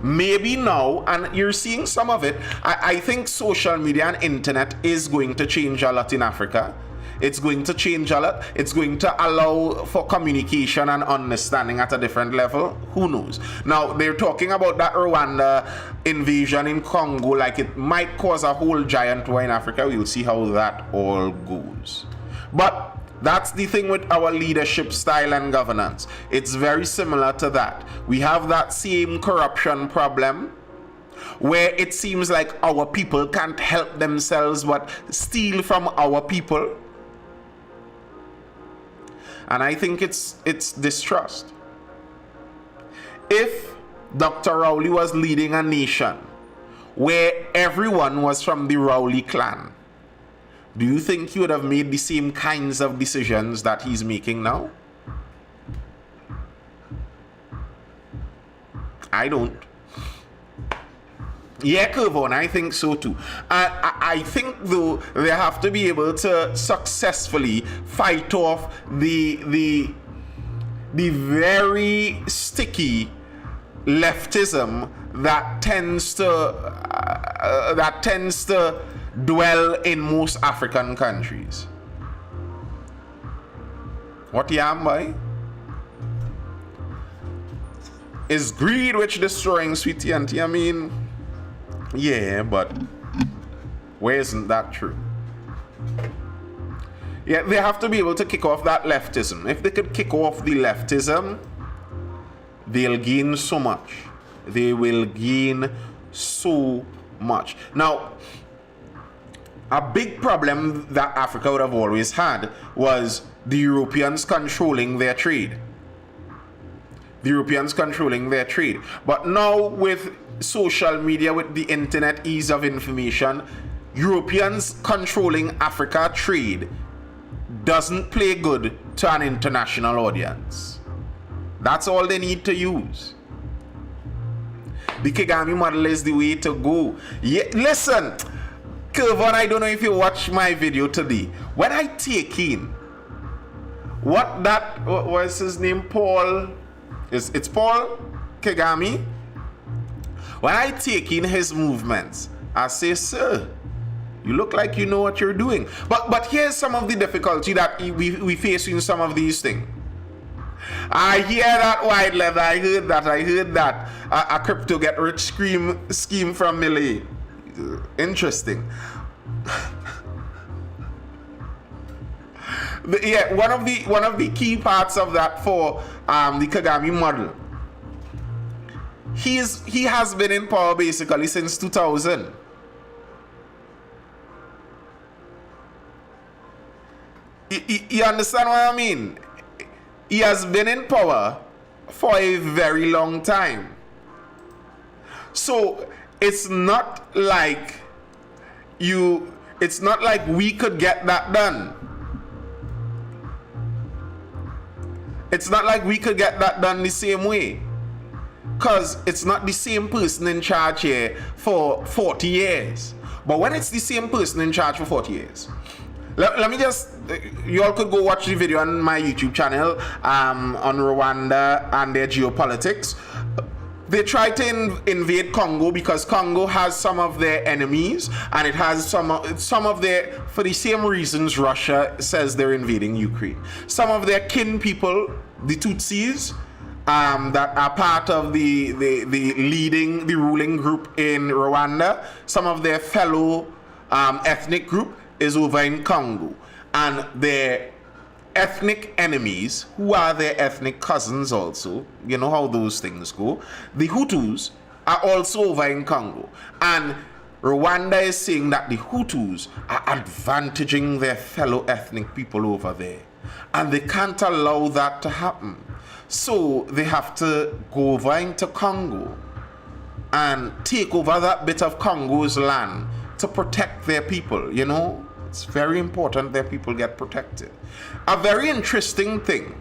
Maybe now, and you're seeing some of it, I think social media and internet is going to change a lot in Africa. It's going to change a lot. It's going to allow for communication and understanding at a different level. Who knows? Now, they're talking about that Rwanda invasion in Congo, like it might cause a whole giant war in Africa. We'll see how that all goes. But that's the thing with our leadership style and governance. It's very similar to that. We have that same corruption problem where it seems like our people can't help themselves but steal from our people. And I think it's distrust. If Dr. Rowley was leading a nation where everyone was from the Rowley clan, do you think he would have made the same kinds of decisions that he's making now? I don't. Yeah, Kevon, I think so too. I think though they have to be able to successfully fight off the the very sticky leftism that tends to dwell in most African countries. What yam boy? Is greed which destroying sweet auntie? I mean, yeah, but where isn't that true? Yeah, they have to be able to kick off that leftism. If they could kick off the leftism, they'll gain so much. They will gain so much. Now, a big problem that Africa would have always had was the Europeans controlling their trade. The Europeans controlling their trade. But now with social media, with the internet, ease of information, Europeans controlling Africa trade doesn't play good to an international audience. That's all they need to use. The Kagame model is the way to go. Yeah, listen, Kevin, I don't know if you watched my video today. When I take in what was his name? Paul. It's Paul Kagame. When I take in his movements, I say, sir, you look like you know what you're doing. But here's some of the difficulty that we face in some of these things. I hear that white leather, I heard that. A crypto get rich scheme from Millie. Interesting. Yeah, one of the key parts of that for the Kagame model. He has been in power basically since 2000. You understand what I mean? He has been in power for a very long time. So it's not like we could get that done. It's not like we could get that done the same way. Because it's not the same person in charge here for 40 years. But when it's the same person in charge for 40 years, let me just, you all could go watch the video on my YouTube channel on Rwanda and their geopolitics. They tried to invade Congo because Congo has some of their enemies, and it has some of their, for the same reasons Russia says they're invading Ukraine. Some of their kin people, the Tutsis, that are part of the ruling group in Rwanda, some of their fellow ethnic group is over in Congo, and their ethnic enemies, who are their ethnic cousins also, you know how those things go, the Hutus are also over in Congo, and Rwanda is saying that the Hutus are advantaging their fellow ethnic people over there, and they can't allow that to happen. So they have to go over into Congo and take over that bit of Congo's land to protect their people, you know. It's very important their people get protected. A very interesting thing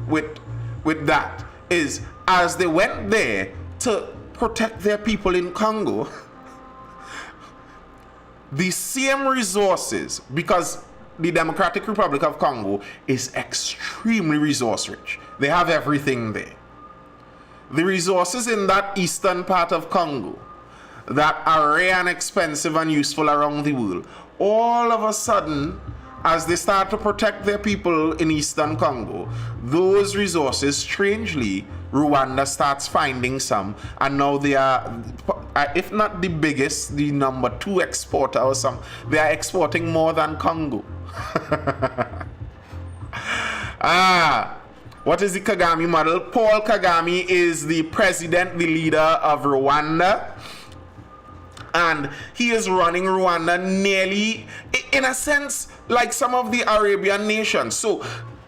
with that is, as they went there to protect their people in Congo, the same resources, because the Democratic Republic of Congo is extremely resource rich. They have everything there. The resources in that eastern part of Congo that are rare and expensive and useful around the world, all of a sudden, as they start to protect their people in eastern Congo, those resources, strangely, Rwanda starts finding some, and now they are, if not the biggest, the number 2 exporter or some. They are exporting more than Congo. What is the Kagame model? Paul Kagame is the president, the leader of Rwanda. And he is running Rwanda nearly, in a sense, like some of the Arabian nations. So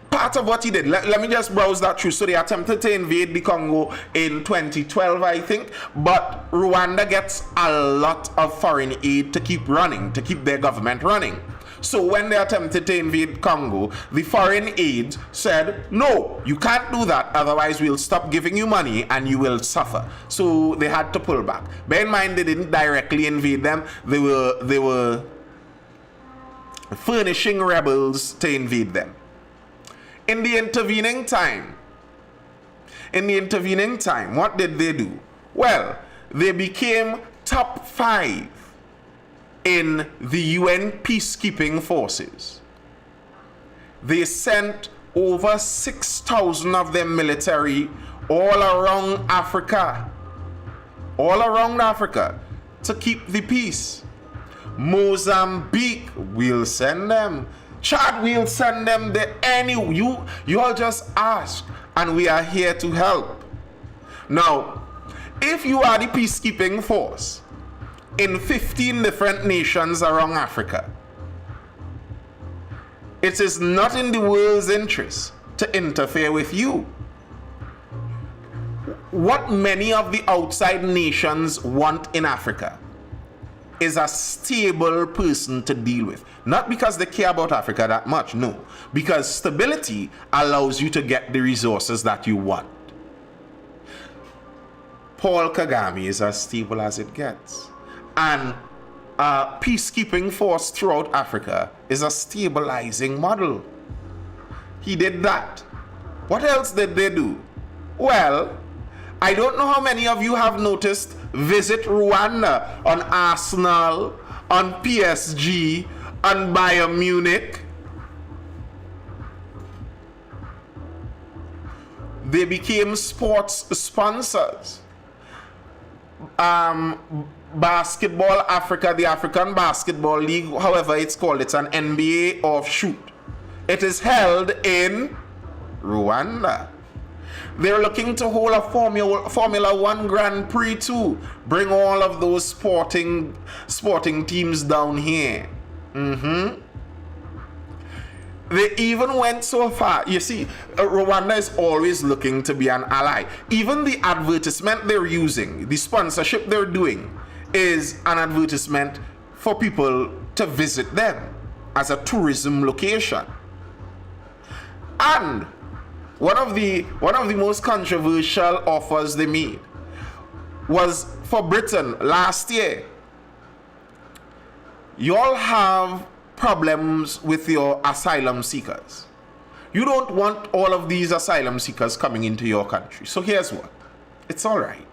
part of what he did, let me just browse that through. So they attempted to invade the Congo in 2012, I think. But Rwanda gets a lot of foreign aid to keep running, to keep their government running. So when they attempted to invade Congo, the foreign aid said, no, you can't do that, otherwise we'll stop giving you money and you will suffer. So they had to pull back. Bear in mind, they didn't directly invade them. They were furnishing rebels to invade them. In the intervening time, what did they do? Well, they became top 5 in the UN peacekeeping forces. They sent over 6,000 of their military all around Africa to keep the peace. Mozambique, we'll send them. Chad, we'll send them there. You all just ask, and we are here to help. Now, if you are the peacekeeping force in 15 different nations around Africa, it is not in the world's interest to interfere with you. What many of the outside nations want in Africa is a stable person to deal with. Not because they care about Africa that much, no. Because stability allows you to get the resources that you want. Paul Kagame is as stable as it gets. And a peacekeeping force throughout Africa is a stabilizing model. He did that. What else did they do? Well, I don't know how many of you have noticed Visit Rwanda on Arsenal, on PSG, on Bayern Munich. They became sports sponsors. Basketball Africa, the African Basketball League, however it's called, it's an NBA offshoot. It is held in Rwanda. They're looking to hold a Formula 1 Grand Prix too. Bring all of those sporting teams down here. They even went so far. You see, Rwanda is always looking to be an ally. Even the advertisement they're using, the sponsorship they're doing, is an advertisement for people to visit them as a tourism location. And one of the most controversial offers they made was for Britain last year. You all have problems with your asylum seekers. You don't want all of these asylum seekers coming into your country. So here's what. It's all right.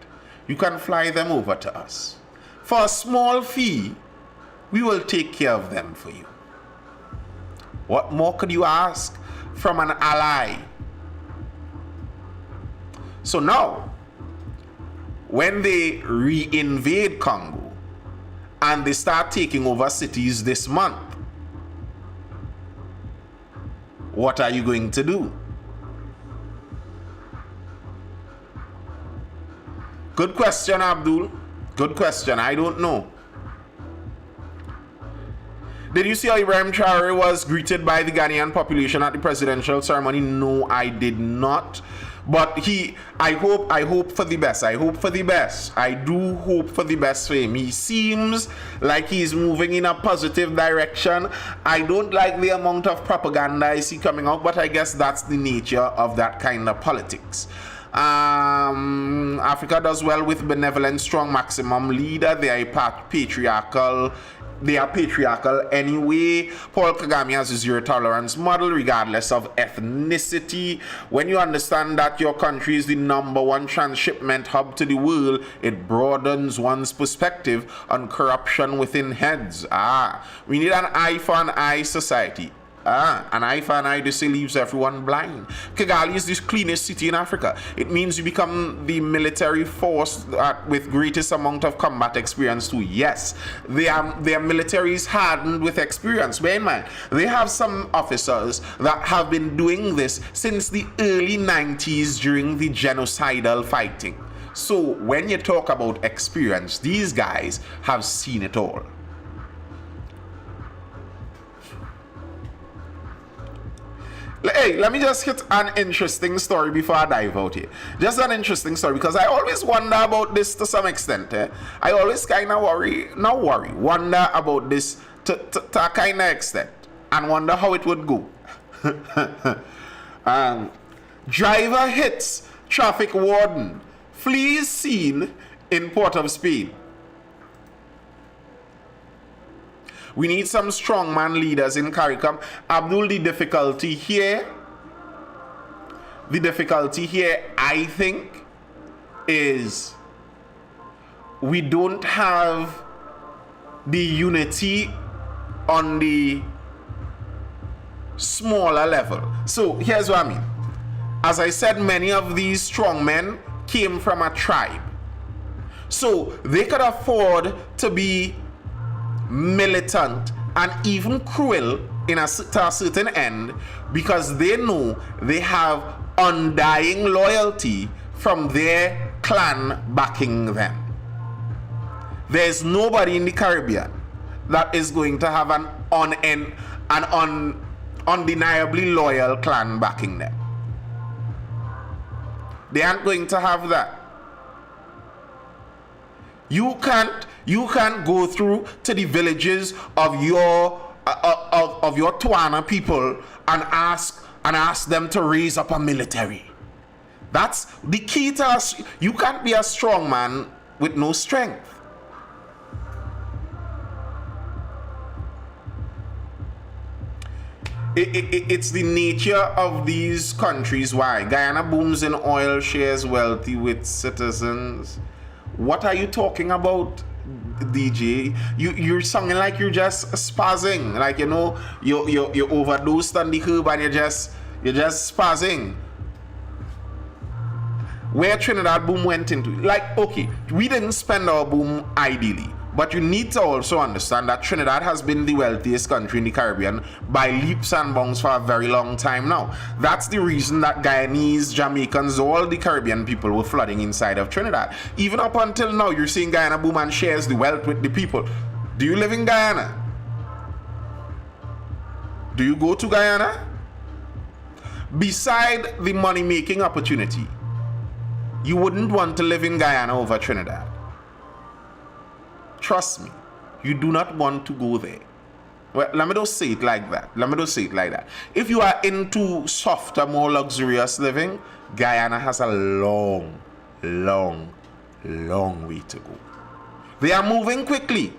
You can fly them over to us. For a small fee, we will take care of them for you. What more could you ask from an ally? So now, when they re-invade Congo and they start taking over cities this month, what are you going to do? Good question, Abdul. Good question. I don't know. Did you see how Ibrahim Traore was greeted by the Ghanaian population at the presidential ceremony? No, I did not. But I hope for the best. I hope for the best. I do hope for the best for him. He seems like he's moving in a positive direction. I don't like the amount of propaganda I see coming out, but I guess that's the nature of that kind of politics. Africa does well with benevolent, strong maximum leader. They are patriarchal. They are patriarchal anyway. Paul Kagame has a zero tolerance model regardless of ethnicity. When you understand that your country is the #1 transshipment hub to the world, it broadens one's perspective on corruption within heads. We need an eye for an eye society. An eye for an eye, this leaves everyone blind. Kigali is the cleanest city in Africa. It means you become the military force with greatest amount of combat experience too. Yes, their military is hardened with experience. Bear in mind, they have some officers that have been doing this since the early 90s during the genocidal fighting. So when you talk about experience, these guys have seen it all. Hey, let me just hit an interesting story before I dive out here. Just an interesting story, because I always wonder about this to some extent. I always kind of wonder about this to a kind of extent, and wonder how it would go. Driver hits traffic warden, flees scene in Port of Spain. We need some strongman leaders in CARICOM. Abdul, the difficulty here the difficulty here, I think, is we don't have the unity on the smaller level. So here's what I mean. As I said, many of these strong men came from a tribe. So they could afford to be militant and even cruel to a certain end, because they know they have undying loyalty from their clan backing them. There's nobody in the Caribbean that is going to have an undeniably loyal clan backing them. They aren't going to have that. You can't go through to the villages of your Tuana people and ask them to raise up a military. That's the key to us. You can't be a strong man with no strength. It's the nature of these countries why Guyana booms in oil, shares wealthy with citizens. What are you talking about, DJ? You're sounding like you're just spazzing, like you overdosed on the herb and you're just spazzing. Where Trinidad boom went into, like, okay, we didn't spend our boom ideally. But you need to also understand that Trinidad has been the wealthiest country in the Caribbean by leaps and bounds for a very long time now. That's the reason that Guyanese, Jamaicans, all the Caribbean people were flooding inside of Trinidad. Even up until now, you're seeing Guyana boom and shares the wealth with the people. Do you live in Guyana? Do you go to Guyana? Beside the money-making opportunity, you wouldn't want to live in Guyana over Trinidad. Trust me, you do not want to go there. Well, let me just say it like that. If you are into softer, more luxurious living, Guyana has a long, long, long way to go. They are moving quickly.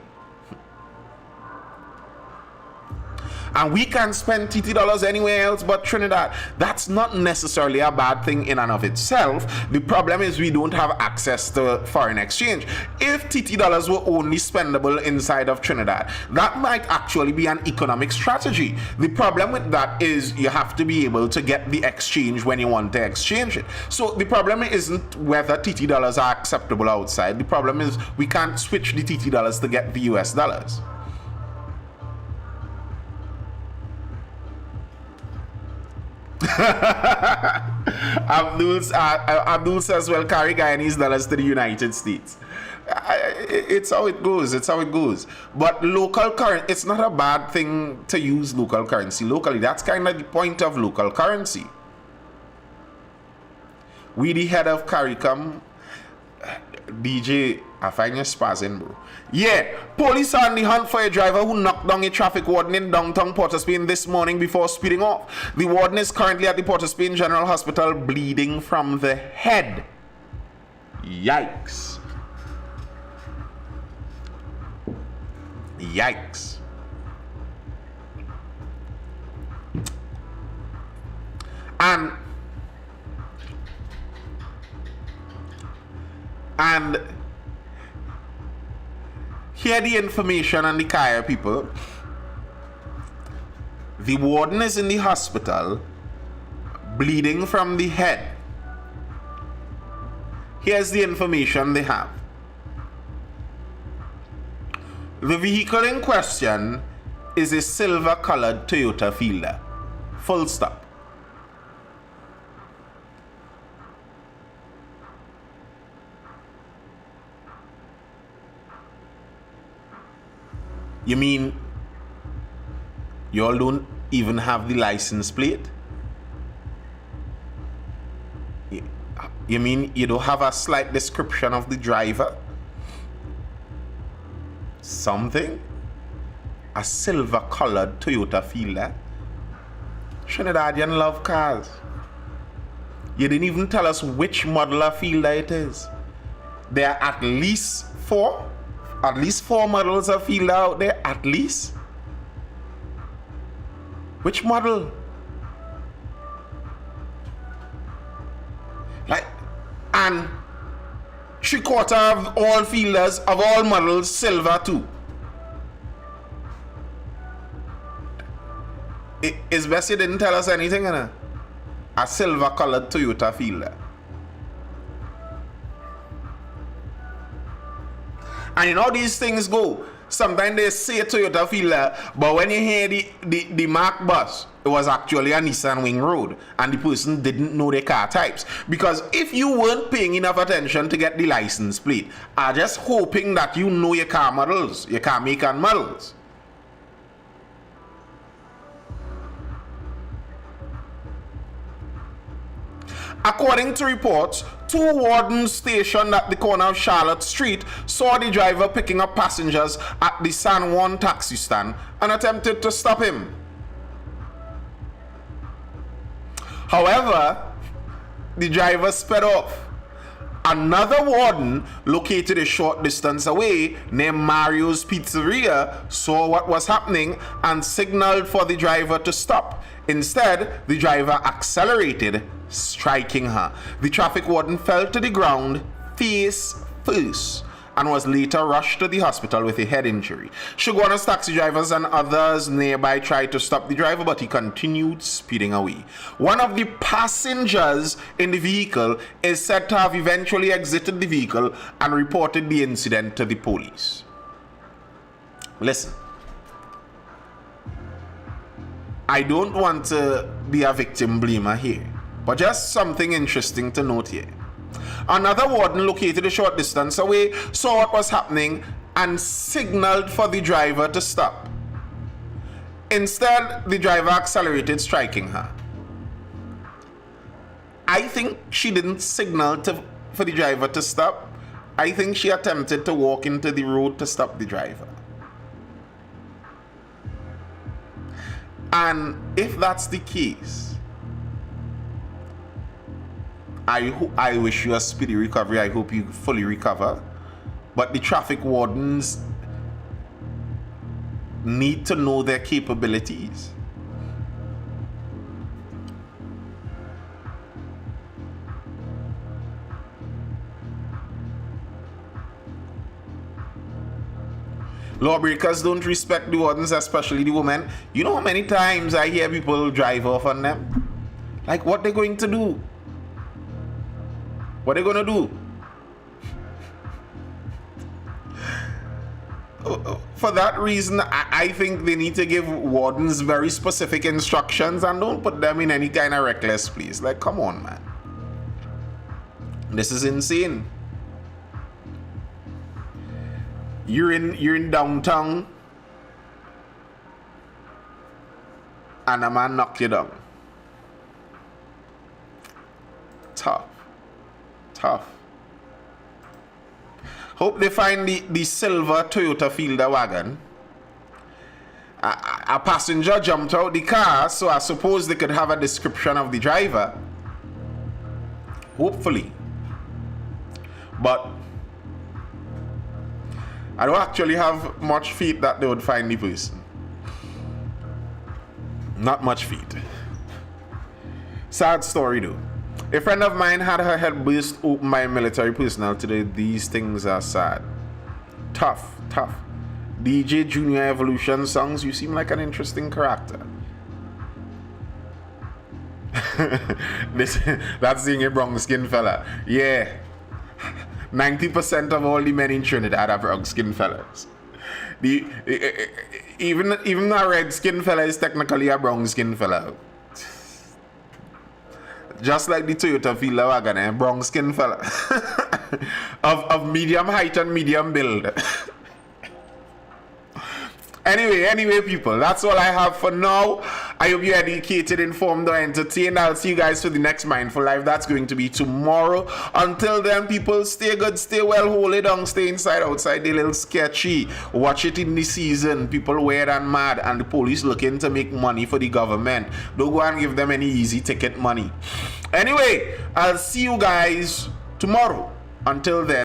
And we can spend TT dollars anywhere else but Trinidad. That's not necessarily a bad thing in and of itself. The problem is we don't have access to foreign exchange. If TT dollars were only spendable inside of Trinidad, that might actually be an economic strategy. The problem with that is you have to be able to get the exchange when you want to exchange it. So the problem isn't whether TT dollars are acceptable outside. The problem is we can't switch the TT dollars to get the US dollars. Abdul says, well, carry Guyanese dollars to the United States. It's how it goes. But local currency, it's not a bad thing to use local currency locally. That's kind of the point of local currency. We the head of CARICOM, DJ, I find you spazzing, bro. Yeah, police are on the hunt for a driver who knocked down a traffic warden in downtown Port of Spain this morning before speeding off. The warden is currently at the Port of Spain General Hospital bleeding from the head. Yikes. Yikes. And hear the information on the Kaya people. The warden is in the hospital bleeding from the head. Here's the information they have. The vehicle in question is a silver-colored Toyota Fielder. Full stop. You mean y'all don't even have the license plate? You mean you don't have a slight description of the driver? Something? A silver-colored Toyota Fielder? Trinidadian love cars. You didn't even tell us which model of Fielder it is. There are at least four models of Fielder out there, at least. Which model? And 3/4 of all fielders of all models silver too. It's best you didn't tell us anything, innit? A silver colored Toyota fielder. And you know these things go. Sometimes they say Toyota fielder, but when you hear the mark bus, it was actually a Nissan Wing Road, and the person didn't know the car types. Because if you weren't paying enough attention to get the license plate, I'm just hoping that you know your car models, your car make and models. According to reports, 2 wardens stationed at the corner of Charlotte Street saw the driver picking up passengers at the San Juan taxi stand and attempted to stop him. However, the driver sped off. Another warden, located a short distance away near Mario's Pizzeria, saw what was happening and signaled for the driver to stop. Instead, the driver accelerated, striking her. The traffic warden fell to the ground face first and was later rushed to the hospital with a head injury. Shoguana's taxi drivers and others nearby tried to stop the driver, but he continued speeding away. One of the passengers in the vehicle is said to have eventually exited the vehicle and reported the incident to the police. Listen, I don't want to be a victim blamer here, but just something interesting to note here. Another warden located a short distance away saw what was happening and signaled for the driver to stop. Instead, the driver accelerated, striking her. I think she didn't signal for the driver to stop. I think she attempted to walk into the road to stop the driver. And if that's the case, I wish you a speedy recovery. I hope you fully recover. But the traffic wardens need to know their capabilities. Lawbreakers don't respect the wardens, especially the women. You know how many times I hear people drive off on them? Like, what they're going to do? What are they gonna do? For that reason, I think they need to give wardens very specific instructions and don't put them in any kind of reckless place. Like, come on, man. This is insane. You're in downtown and a man knocked you down. Tough. Hope they find the silver Toyota Fielder wagon. A passenger jumped out the car, so I suppose they could have a description of the driver. Hopefully. But I don't actually have much faith that they would find the person. Not much faith. Sad story though. A friend of mine had her head burst open by military personnel today. These things are sad. Tough. DJ Junior Evolution songs, you seem like an interesting character. That's being a brown skin fella. Yeah. 90% of all the men in Trinidad are brown skin fellas. Even a red skin fella is technically a brown skin fella. Just like the Toyota Fielder wagon, brown skin fella. of medium height and medium build. Anyway, people, that's all I have for now. I hope you're educated, informed, or entertained. I'll see you guys for the next Mindful Live. That's going to be tomorrow. Until then, people, stay good, stay well, hold it down, stay inside, outside, they a little sketchy. Watch it in the season. People weird and mad, and the police looking to make money for the government. Don't go and give them any easy ticket money. Anyway, I'll see you guys tomorrow. Until then.